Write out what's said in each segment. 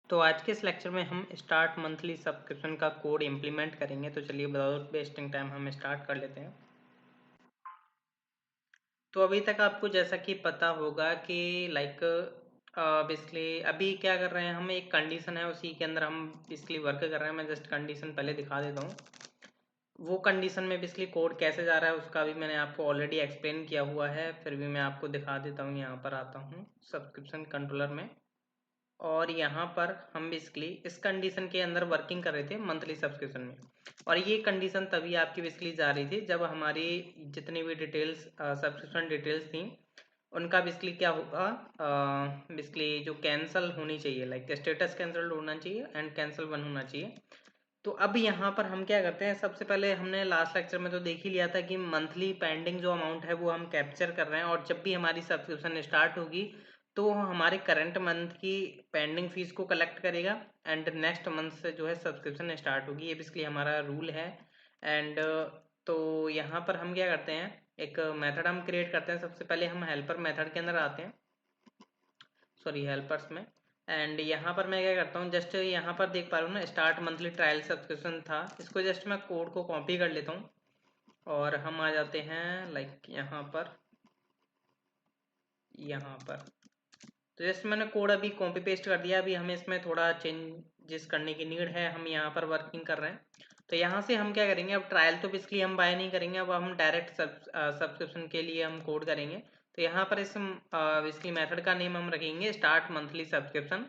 तो आज के इस लेक्चर में हम स्टार्ट मंथली सब्सक्रिप्शन का कोड इम्प्लीमेंट करेंगे। तो चलिए विदाउट वेस्टिंग टाइम हम स्टार्ट कर लेते हैं। तो अभी तक आपको जैसा कि पता होगा कि लाइक बेसिकली अभी क्या कर रहे हैं, हम एक कंडीशन है उसी के अंदर हम बेसिकली वर्क कर रहे हैं। मैं जस्ट कंडीशन पहले दिखा देता हूँ। वो कंडीशन में बेसिकली कोड कैसे जा रहा है उसका भी मैंने आपको ऑलरेडी एक्सप्लेन किया हुआ है, फिर भी मैं आपको दिखा देता हूँ। यहाँ पर आता हूँ सब्सक्रिप्शन कंट्रोलर में, और यहाँ पर हम बेसिकली इस कंडीशन के अंदर वर्किंग कर रहे थे मंथली सब्सक्रिप्शन में। और ये कंडीशन तभी आपकी बेसिकली जा रही थी जब हमारी जितनी भी डिटेल्स सब्सक्रिप्शन डिटेल्स थी उनका बेसिकली क्या होगा, बेसिकली जो कैंसिल होनी चाहिए, लाइक स्टेटस कैंसिल होना चाहिए एंड कैंसिल वन होना चाहिए। तो अब यहाँ पर हम क्या करते हैं, सबसे पहले हमने लास्ट लेक्चर में तो देख ही लिया था कि मंथली पेंडिंग जो अमाउंट है वो हम कैप्चर कर रहे हैं, और जब भी हमारी सब्सक्रिप्शन स्टार्ट होगी तो वो हमारे करंट मंथ की पेंडिंग फीस को कलेक्ट करेगा एंड नेक्स्ट मंथ से जो है सब्सक्रिप्शन स्टार्ट होगी। ये बेसिकली हमारा रूल है। एंड तो यहाँ पर हम क्या करते हैं, एक मेथड हम क्रिएट करते हैं। सबसे पहले हम हेल्पर मेथड के अंदर आते हैं, सॉरी हेल्पर्स में। एंड यहाँ पर मैं क्या करता हूँ, जस्ट यहाँ पर देख पा रहा हूँ ना, स्टार्ट मंथली ट्रायल सब्सक्रिप्शन था। इसको जस्ट मैं कोड को कॉपी कर लेता हूँ और हम आ जाते हैं लाइक यहाँ पर। तो जैसे मैंने कोड अभी कॉपी पेस्ट कर दिया, अभी हमें इसमें थोड़ा चेंजेस करने की नीड है। हम यहाँ पर वर्किंग कर रहे हैं, तो यहाँ से हम क्या करेंगे, अब ट्रायल तो बेसिकली हम बाय नहीं करेंगे, अब हम डायरेक्ट सब्सक्रिप्शन के लिए हम कोड करेंगे। तो यहाँ पर इस बेसिकली मेथड का नेम हम रखेंगे स्टार्ट मंथली सब्सक्रिप्शन।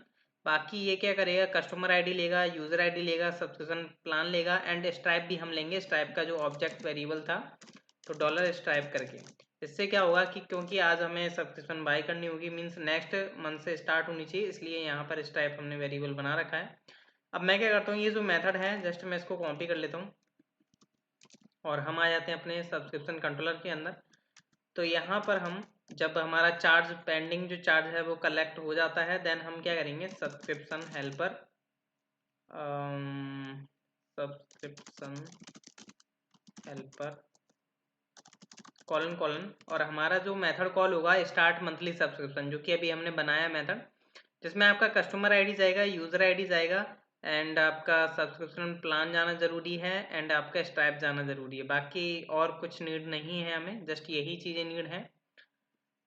बाकी ये क्या करेगा, कस्टमर आईडी लेगा, यूजर आईडी लेगा, सब्सक्रिप्शन प्लान लेगा एंड स्ट्राइप भी हम लेंगे, स्ट्राइप का जो ऑब्जेक्ट वेरिएबल था, तो डॉलर स्ट्राइप करके। इससे क्या होगा कि क्योंकि आज हमें सब्सक्रिप्शन बाय करनी होगी, मींस नेक्स्ट मंथ से स्टार्ट होनी चाहिए, इसलिए यहाँ पर स्ट्राइप हमने वेरिएबल बना रखा है। अब मैं क्या करता हूँ, ये जो मेथड है जस्ट मैं इसको कॉपी कर लेता हूँ और हम आ जाते हैं अपने सब्सक्रिप्शन कंट्रोलर के अंदर। तो यहाँ पर हम जब हमारा चार्ज पेंडिंग जो चार्ज है वो कलेक्ट हो जाता है, देन हम क्या करेंगे, subscription helper subscription helper colon colon, और हमारा जो मेथड कॉल होगा स्टार्ट मंथली सब्सक्रिप्शन, जो कि अभी हमने बनाया मेथड, जिसमें आपका कस्टमर आईडी जाएगा, यूजर आईडी जाएगा एंड आपका सब्सक्रिप्शन प्लान जाना जरूरी है एंड आपका स्ट्राइप जाना जरूरी है। बाकी और कुछ नीड नहीं है हमें, जस्ट यही चीज़ें नीड है।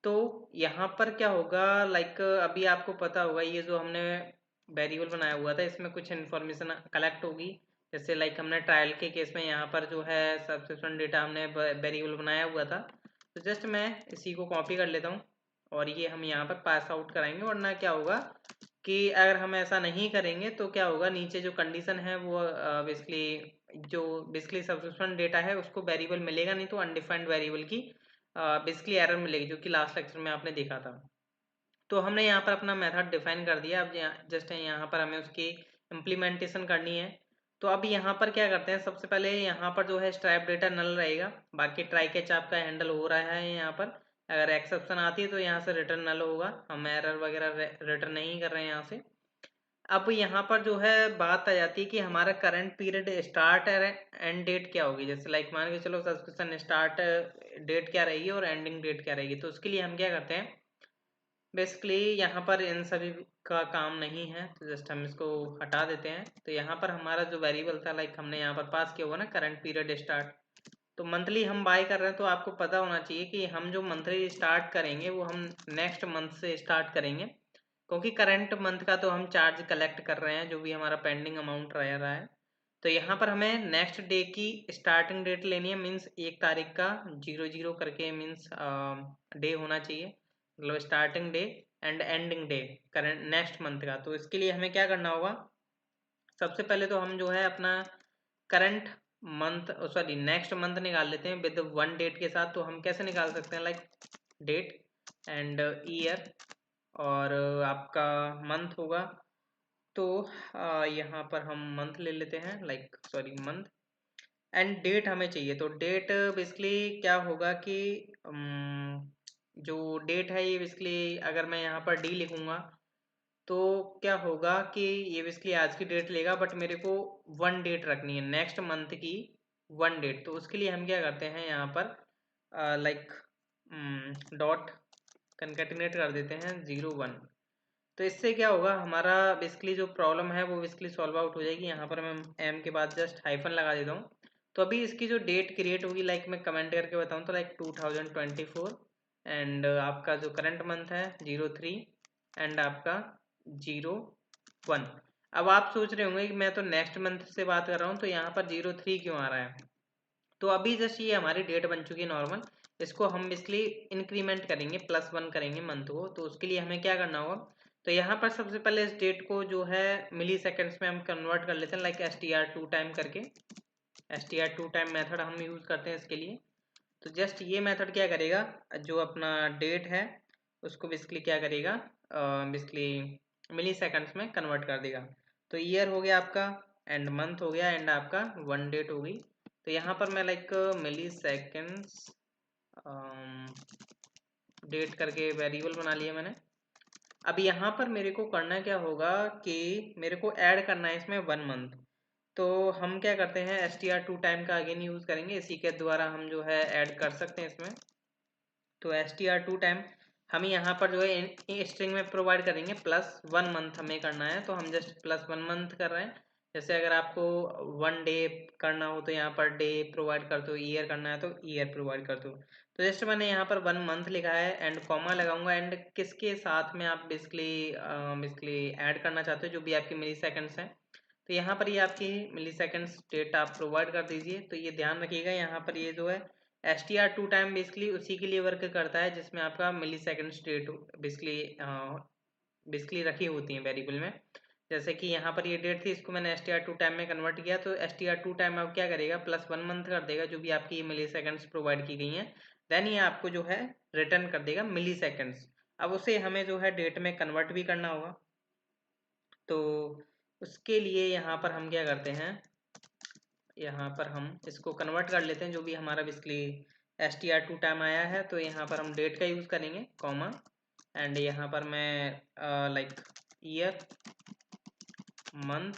तो यहाँ पर क्या होगा, लाइक अभी आपको पता होगा ये जो हमने वेरिएबल बनाया हुआ था इसमें कुछ इन्फॉर्मेशन कलेक्ट होगी। जैसे लाइक हमने ट्रायल के केस में यहाँ पर जो है सब्सक्रिप्शन डेटा हमने वेरिएबल बनाया हुआ था। तो जस्ट मैं इसी को कॉपी कर लेता हूँ और ये हम यहाँ पर पास आउट कराएंगे, वरना क्या होगा कि अगर हम ऐसा नहीं करेंगे तो क्या होगा, नीचे जो कंडीशन है वो बेसिकली सब्सक्रिप्शन डेटा है उसको वेरिएबल मिलेगा नहीं, तो अनडिफाइंड वेरिएबल की बेसिकली एरर मिलेगी, जो कि लास्ट लेक्चर में आपने देखा था। तो हमने यहाँ पर अपना मेथड डिफाइन कर दिया, अब जस्ट यहाँ पर हमें उसकी इम्प्लीमेंटेशन करनी है। तो अब यहाँ पर क्या करते हैं, सबसे पहले यहाँ पर जो है स्ट्राइप डेटा नल रहेगा, बाकी ट्राई कैच आपका हैंडल हो रहा है यहाँ पर। अगर एक्सेप्शन आती है तो यहाँ से रिटर्न नल होगा, हम एरर वगैरह रिटर्न नहीं कर रहे हैं यहाँ से। अब यहाँ पर जो है बात आ जाती है कि हमारा current period start end date क्या होगी। जैसे लाइक मान के चलो सब्सक्रिप्शन स्टार्ट डेट क्या रहेगी और एंडिंग डेट क्या रहेगी। तो उसके लिए हम क्या करते हैं, बेसिकली यहाँ पर इन सभी का काम नहीं है, तो जस्ट हम इसको हटा देते हैं। तो यहाँ पर हमारा जो वेरिएबल था, लाइक हमने यहाँ पर पास किया हुआ ना करंट पीरियड स्टार्ट, तो मंथली हम बाय कर रहे हैं, तो आपको पता होना चाहिए कि हम जो मंथली स्टार्ट करेंगे वो हम नेक्स्ट मंथ से स्टार्ट करेंगे, क्योंकि करंट मंथ का तो हम चार्ज कलेक्ट कर रहे हैं जो भी हमारा पेंडिंग अमाउंट रह रहा है। तो यहाँ पर हमें नेक्स्ट डे की स्टार्टिंग डेट लेनी है, मीन्स 1 तारीख का 00 करके, मीन्स डे होना चाहिए, मतलब starting day and ending day current next month का। तो इसके लिए हमें क्या करना होगा, सबसे पहले तो हम जो है अपना current month sorry next month निकाल लेते हैं विद वन डेट के साथ। तो हम कैसे निकाल सकते हैं, लाइक डेट एंड ईयर और आपका मंथ होगा। तो यहाँ पर हम मंथ ले लेते हैं, like sorry month end date हमें चाहिए। तो डेट बेसिकली क्या होगा कि जो डेट है ये बेसिकली अगर मैं यहाँ पर डी लिखूंगा तो क्या होगा कि ये बेसिकली आज की डेट लेगा, बट मेरे को वन डेट रखनी है नेक्स्ट मंथ की, वन डेट। तो उसके लिए हम क्या करते हैं, यहाँ पर लाइक डॉट कनकेटिनेट कर देते हैं 01। तो इससे क्या होगा, हमारा बेसिकली जो प्रॉब्लम है वो बेसिकली सॉल्व आउट हो जाएगी। यहाँ पर मैं एम के बाद जस्ट हाइफन लगा देता हूँ। तो अभी इसकी जो डेट क्रिएट होगी, लाइक मैं कमेंट करके बताऊँ तो लाइक 2024, एंड आपका जो करंट मंथ है 03, एंड आपका 01। अब आप सोच रहे होंगे कि मैं तो नेक्स्ट मंथ से बात कर रहा हूँ, तो यहाँ पर 03 क्यों आ रहा है। तो अभी जस्ट ये हमारी डेट बन चुकी है नॉर्मल, इसको हम बेसिकली इंक्रीमेंट करेंगे, +1 करेंगे मंथ को। तो उसके लिए हमें क्या करना होगा, तो यहाँ पर सबसे पहले इस डेट को जो है मिली सेकेंड्स में हम कन्वर्ट कर लेते हैं, लाइक STR2 टाइम करके। STR2 टाइम मेथड हम यूज़ करते हैं इसके लिए। तो जस्ट ये मेथड क्या करेगा, जो अपना डेट है उसको बेसिकली क्या करेगा, बेसिकली मिली सेकेंड्स में कन्वर्ट कर देगा। तो ईयर हो गया आपका, एंड मंथ हो गया, एंड आपका 1 डेट हो गई। तो यहाँ पर मैं लाइक मिली सेकेंड्स डेट करके वेरिएबल बना लिया मैंने। अब यहाँ पर मेरे को करना क्या होगा कि मेरे को ऐड करना है इसमें 1 मंथ। तो हम क्या करते हैं, STR2 टाइम का अगेन यूज़ करेंगे, इसी के द्वारा हम जो है ऐड कर सकते हैं इसमें। तो STR2 टाइम हम यहाँ पर जो है स्ट्रिंग में प्रोवाइड करेंगे, +1 मंथ हमें करना है, तो हम जस्ट +1 मंथ कर रहे हैं। जैसे अगर आपको 1 डे करना हो तो यहाँ पर डे प्रोवाइड कर दो, ईयर करना है तो ईयर प्रोवाइड कर दो। तो जस्ट मैंने यहाँ पर 1 मंथ लिखा है, एंड कॉमा लगाऊंगा, एंड किसके साथ में आप बेसिकली ऐड करना चाहते हो, जो भी आपकी मिली सेकेंड्स हैं। तो यहाँ पर ये आपकी मिली सेकेंड्स डेट आप प्रोवाइड कर दीजिए। तो ये ध्यान रखिएगा, यहाँ पर ये जो है STR2 टाइम बेसिकली उसी के लिए वर्क करता है जिसमें आपका मिली सेकेंड्स डेट बेसिकली रखी होती है वेरिएबल में। जैसे कि यहाँ पर ये डेट थी, इसको मैंने STR2 टाइम में कन्वर्ट किया, तो STR2 टाइम अब क्या करेगा, +1 मंथ कर देगा जो भी आपकी ये मिली सेकेंड्स प्रोवाइड की गई हैं। देन ये आपको जो है रिटर्न कर देगा मिली सेकेंड्स। अब उसे हमें जो है डेट में कन्वर्ट भी करना होगा। तो उसके लिए यहाँ पर हम क्या करते हैं, यहाँ पर हम इसको कन्वर्ट कर लेते हैं, जो भी हमारा बेसिकली STR2 टाइम आया है। तो यहाँ पर हम डेट का यूज़ करेंगे, कॉमा, एंड यहाँ पर मैं like year, month,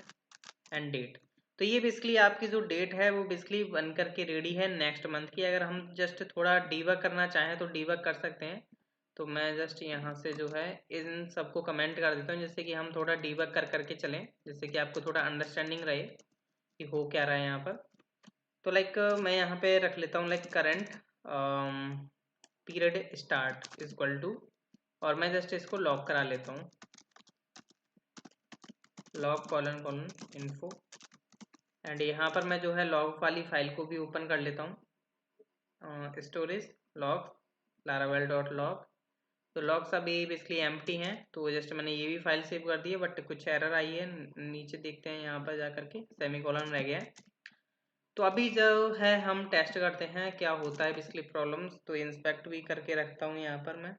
end date. तो ये बेसिकली आपकी जो डेट है वो बेसिकली बन करके रेडी है नेक्स्ट मंथ की। अगर हम जस्ट थोड़ा डीबग करना चाहें तो डीबग कर सकते हैं। तो मैं जस्ट यहाँ से जो है इन सबको कमेंट कर देता हूँ, जिससे कि हम थोड़ा डीबग कर करके चलें, जिससे कि आपको थोड़ा अंडरस्टैंडिंग रहे कि हो क्या रहा है यहाँ पर। तो लाइक मैं यहाँ पे रख लेता हूँ like current period start equal to, और मैं जस्ट इसको लॉग करा लेता हूँ, लॉग :: इन्फो, एंड यहाँ पर मैं जो है लॉग वाली फाइल को भी ओपन कर लेता हूँ, स्टोरेज लॉग laravel.log। तो लॉग्स अभी बेसिकली एम्प्टी हैं, तो जस्ट मैंने ये भी फाइल सेव कर दी है, बट कुछ एरर आई है नीचे, देखते हैं यहाँ पर जा करके सेमीकोलन रह गया है। तो अभी जो है हम टेस्ट करते हैं क्या होता है बेसिकली प्रॉब्लम्स। तो इंस्पेक्ट भी करके रखता हूँ यहाँ पर मैं,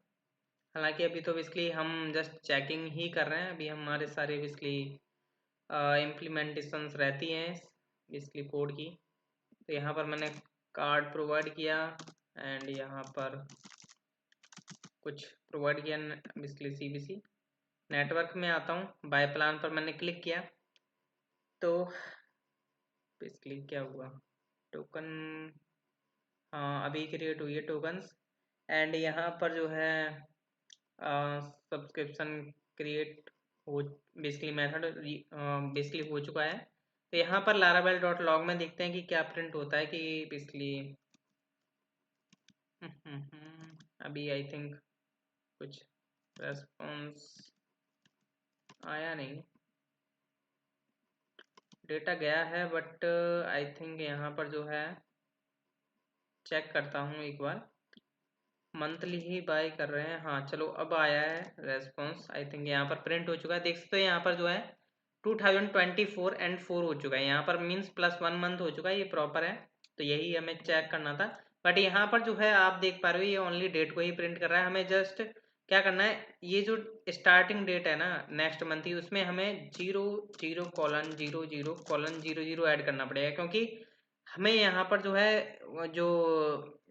हालांकि अभी तो बेसिकली हम जस्ट चेकिंग ही कर रहे हैं, अभी हमारे सारे बेसिकली इम्प्लीमेंटेशंस रहती हैं बेसिकली कोड की। तो यहाँ पर मैंने कार्ड प्रोवाइड किया, एंड यहाँ पर कुछ प्रोवाइड किया बेसिकली CBC। नेटवर्क में आता हूँ, बाय प्लान पर मैंने क्लिक किया, तो बेसिकली क्या हुआ, टोकन, हाँ अभी क्रिएट हुई है टोकन्स, एंड यहाँ पर जो है सब्सक्रिप्शन क्रिएट हो, बेसिकली मेथड बेसिकली हो चुका है। तो यहाँ पर laravel.log में देखते हैं कि क्या प्रिंट होता है कि बेसिकली अभी आई थिंक कुछ रेस्पॉन्स आया नहीं, डेटा गया है, बट आई थिंक यहाँ पर जो है चेक करता हूँ एक बार, मंथली ही बाय कर रहे हैं, हाँ चलो अब आया है रेस्पॉन्स, आई थिंक यहाँ पर प्रिंट हो चुका है। देख सकते हो यहाँ पर जो है 2024 एंड 4 हो चुका है, यहाँ पर मीन्स +1 मंथ हो चुका है, ये प्रॉपर है। तो यही हमें चेक करना था, बट यहाँ पर जो है आप देख पा रहे हो ये ओनली डेट को ही प्रिंट कर रहा है। हमें जस्ट क्या करना है, ये जो स्टार्टिंग डेट है ना नेक्स्ट मंथ की, उसमें हमें 00:00:00 ऐड करना पड़ेगा, क्योंकि हमें यहाँ पर जो है जो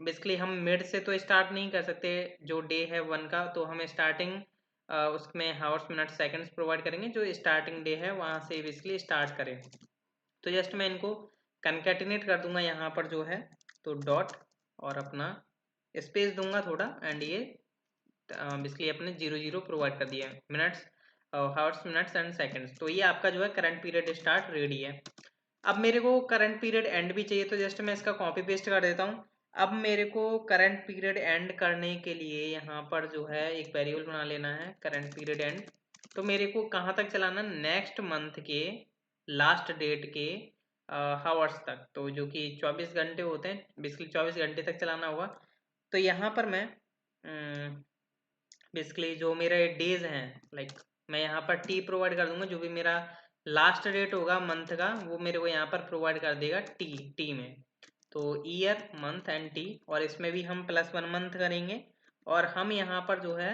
बेसिकली हम मिड से तो स्टार्ट नहीं कर सकते, जो डे है 1 का, तो हमें स्टार्टिंग उसमें हावर्स मिनट सेकंड्स प्रोवाइड करेंगे, जो स्टार्टिंग डे है वहाँ से बेसिकली स्टार्ट करें। तो जस्ट मैं इनको कंकैटिनेट कर दूंगा यहाँ पर जो है, तो डॉट और अपना स्पेस दूंगा थोड़ा, एंड ये बेसिकली अपने 00 प्रोवाइड कर दिया minutes. Hours, minutes and seconds. तो ये आपका जो है करंट पीरियड स्टार्ट रेडी है। अब मेरे को करंट पीरियड एंड भी चाहिए, तो जस्ट मैं इसका कॉपी पेस्ट कर देता हूँ। अब मेरे को करंट पीरियड एंड करने के लिए यहाँ पर जो है एक वेरिएबल बना लेना है करंट पीरियड एंड। तो मेरे को कहाँ तक चलाना, नेक्स्ट मंथ के लास्ट डेट के हावर्स तक, तो जो कि 24 घंटे होते हैं, बेसिकली 24 घंटे तक चलाना होगा। तो यहाँ पर मैं बेसिकली जो मेरे डेज हैं, लाइक मैं यहाँ पर टी प्रोवाइड कर दूंगा, जो भी मेरा लास्ट डेट होगा मंथ का वो मेरे को यहाँ पर प्रोवाइड कर देगा टी में। तो ईयर, मंथ एंड टी, और इसमें भी हम +1 मंथ करेंगे। और हम यहाँ पर जो है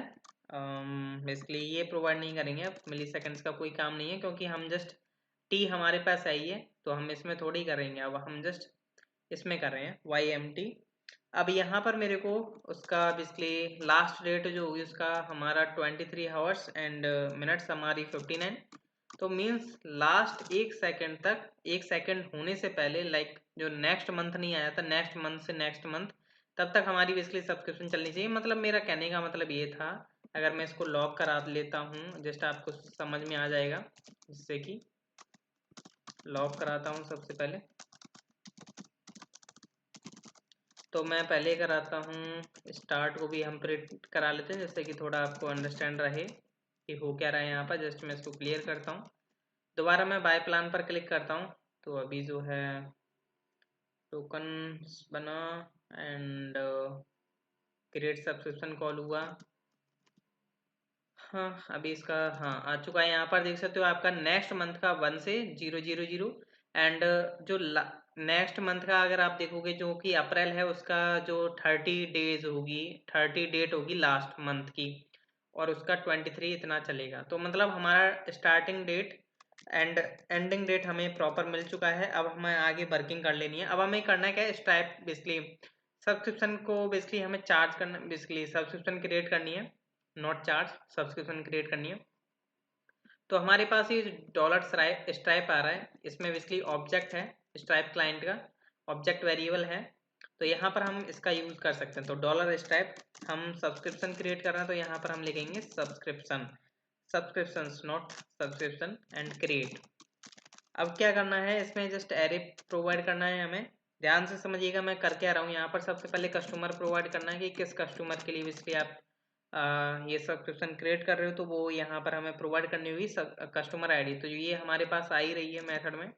बेसिकली ये प्रोवाइड नहीं करेंगे, मिली सेकेंड्स का कोई काम नहीं है, क्योंकि हम जस्ट टी हमारे पास आई है तो हम इसमें थोड़ी करेंगे, अब हम जस्ट इसमें कर रहे हैं YMT। अब यहाँ पर मेरे को उसका बेसिकली लास्ट डेट जो होगी उसका हमारा 23 हावर्स एंड मिनट्स हमारी 59। तो मीन्स लास्ट 1 सेकंड तक, 1 सेकंड होने से पहले, लाइक जो नेक्स्ट मंथ नहीं आया था, नेक्स्ट मंथ से नेक्स्ट मंथ, तब तक हमारी बेसिकली सब्सक्रिप्शन चलनी चाहिए। मतलब मेरा कहने का मतलब ये था, अगर मैं इसको लॉक करा लेता हूँ जस्ट आपको समझ में आ जाएगा, जिससे कि लॉक कराता हूँ सबसे पहले। तो मैं पहले कराता हूँ स्टार्ट को भी हम प्रिंट करा लेते हैं, जिससे कि थोड़ा आपको अंडरस्टैंड रहे कि हो क्या रहा है यहाँ पर। जस्ट मैं इसको क्लियर करता हूँ, दोबारा मैं बाय प्लान पर क्लिक करता हूँ। तो अभी जो है टोकन बना एंड क्रिएट सब्सक्रिप्शन कॉल हुआ। हाँ अभी इसका हाँ आ चुका है, यहाँ पर देख सकते हो आपका नेक्स्ट मंथ का 1 से 000 एंड जो नेक्स्ट मंथ का अगर आप देखोगे जो कि अप्रैल है, उसका जो 30 डेज होगी, 30 डेट होगी लास्ट मंथ की, और उसका 23 इतना चलेगा। तो मतलब हमारा starting date and ending date हमें प्रॉपर मिल चुका है। अब हमें आगे वर्किंग कर लेनी है। अब हमें करना क्या है, स्टाइप बेसिकली सब्सक्रिप्शन को बेसिकली हमें चार्ज करना, बेसिकली सब्सक्रिप्शन क्रिएट करनी है, नॉट चार्ज, सब्सक्रिप्शन क्रिएट करनी है। तो हमारे पास ये डॉलर स्ट्राइप आ रहा है, इसमें बेसिकली ऑब्जेक्ट है, स्ट्राइप क्लाइंट का ऑब्जेक्ट वेरिएबल है। तो यहाँ पर हम इसका यूज कर सकते हैं। तो डॉलर स्ट्राइप, हम सब्सक्रिप्शन क्रिएट कर रहे हैं, तो यहाँ पर हम लिखेंगे subscription, subscriptions not subscription and create. अब क्या करना है, इसमें जस्ट एरे प्रोवाइड करना है हमें। ध्यान से समझिएगा मैं कर क्या रहा हूँ। यहाँ पर सबसे पहले कस्टमर प्रोवाइड करना है कि किस कस्टमर के लिए बेसिकली आप ये सब्सक्रिप्शन क्रिएट कर रहे हो, तो वो यहाँ पर हमें प्रोवाइड करनी होगी कस्टमर आईडी। तो ये हमारे पास आ ही रही है मेथड में,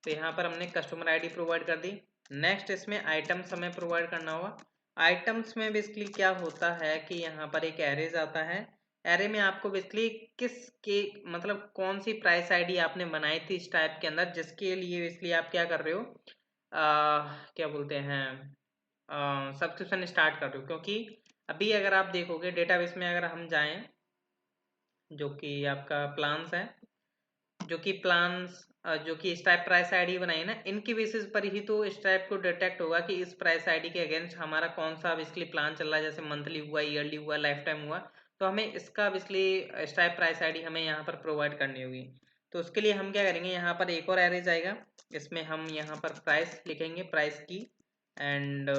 तो यहाँ पर हमने कस्टमर आईडी प्रोवाइड कर दी। नेक्स्ट इसमें आइटम्स हमें प्रोवाइड करना होगा। आइटम्स में बेसिकली क्या होता है कि यहाँ पर एक एरेज आता है, एरे में आपको बेसिकली किस के मतलब कौन सी प्राइस आईडी आपने बनाई थी इस टाइप के अंदर, जिसके लिए बेसिकली आप क्या कर रहे हो, क्या बोलते हैं, सब्सक्रिप्शन स्टार्ट कर रहे हो। क्योंकि अभी अगर आप देखोगे डेटाबेस में अगर हम जाएं, जो कि आपका प्लान्स है, जो कि प्लान्स जो कि स्ट्राइप प्राइस आईडी बनाई है ना, इनकी बेसिस पर ही तो स्ट्राइप को डिटेक्ट होगा कि इस प्राइस आईडी के अगेंस्ट हमारा कौन सा बेसिकली प्लान चल रहा है, जैसे मंथली हुआ, ईयरली हुआ, लाइफ टाइम हुआ। तो हमें इसका बेसिकली स्ट्राइप प्राइस आईडी हमें यहाँ पर प्रोवाइड करनी होगी। तो उसके लिए हम क्या करेंगे, यहाँ पर एक और एरेज आएगा, इसमें हम यहाँ पर प्राइस लिखेंगे, प्राइस की, एंड